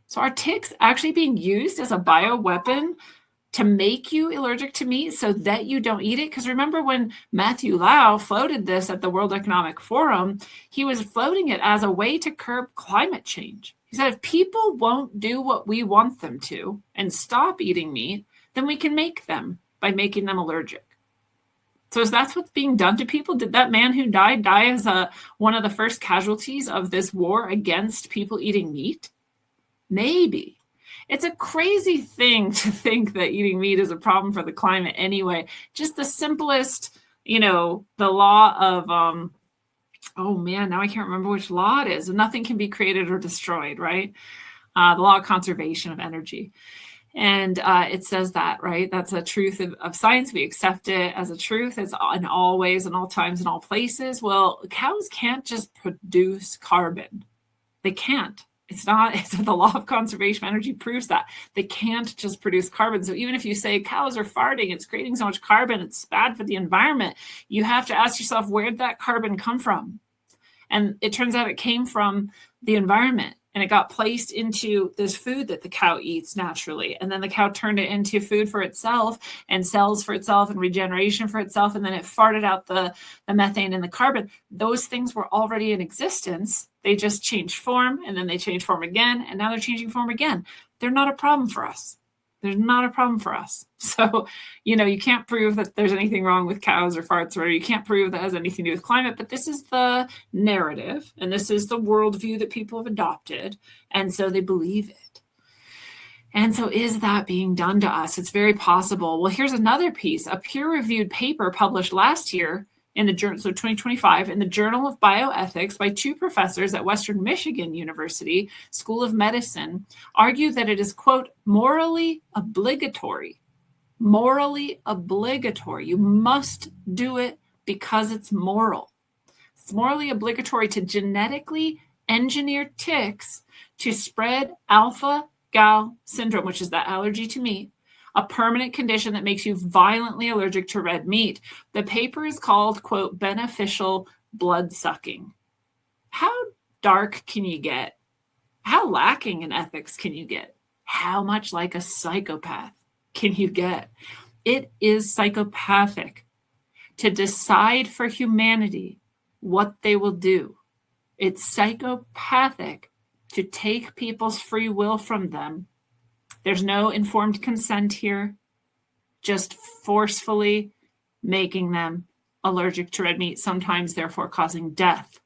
So are ticks actually being used as a bioweapon to make you allergic to meat so that you don't eat it? Because remember when Matthew Lau floated this at the World Economic Forum, he was floating it as a way to curb climate change. He said, if people won't do what we want them to and stop eating meat, then we can make them by making them allergic. So is that what's being done to people? Did that man who died die as one of the first casualties of this war against people eating meat? Maybe. It's a crazy thing to think that eating meat is a problem for the climate anyway. Just the simplest, the law of, oh man, now I can't remember which law it is. Nothing can be created or destroyed, right? The law of conservation of energy. And it says that, right? That's a truth of science. We accept it as a truth. It's in all ways, in all times, in all places. Well, cows can't just produce carbon. They can't. It's the law of conservation of energy proves that. They can't just produce carbon. So even if you say cows are farting, it's creating so much carbon, it's bad for the environment, you have to ask yourself, where'd that carbon come from? And it turns out it came from the environment. And it got placed into this food that the cow eats naturally. And then the cow turned it into food for itself and cells for itself and regeneration for itself. And then it farted out the methane and the carbon. Those things were already in existence. They just changed form, and then they changed form again. And now they're changing form again. They're not a problem for us. They're not a problem for us. So, you can't prove that there's anything wrong with cows or farts, or you can't prove that has anything to do with climate, but this is the narrative, and this is the worldview that people have adopted, and so they believe it. And so is that being done to us? It's very possible. Well, here's another piece. A peer-reviewed paper published last year in the journal, so 2025, in the Journal of Bioethics by two professors at Western Michigan University School of Medicine, argue that it is, quote, morally obligatory. Morally obligatory. You must do it because it's moral. It's morally obligatory to genetically engineer ticks to spread alpha-gal syndrome, which is that allergy to meat, a permanent condition that makes you violently allergic to red meat. The paper is called, quote, beneficial blood sucking. How dark can you get? How lacking in ethics can you get? How much like a psychopath can you get? It is psychopathic to decide for humanity what they will do. It's psychopathic to take people's free will from them. There's no informed consent here, just forcefully making them allergic to red meat, sometimes therefore causing death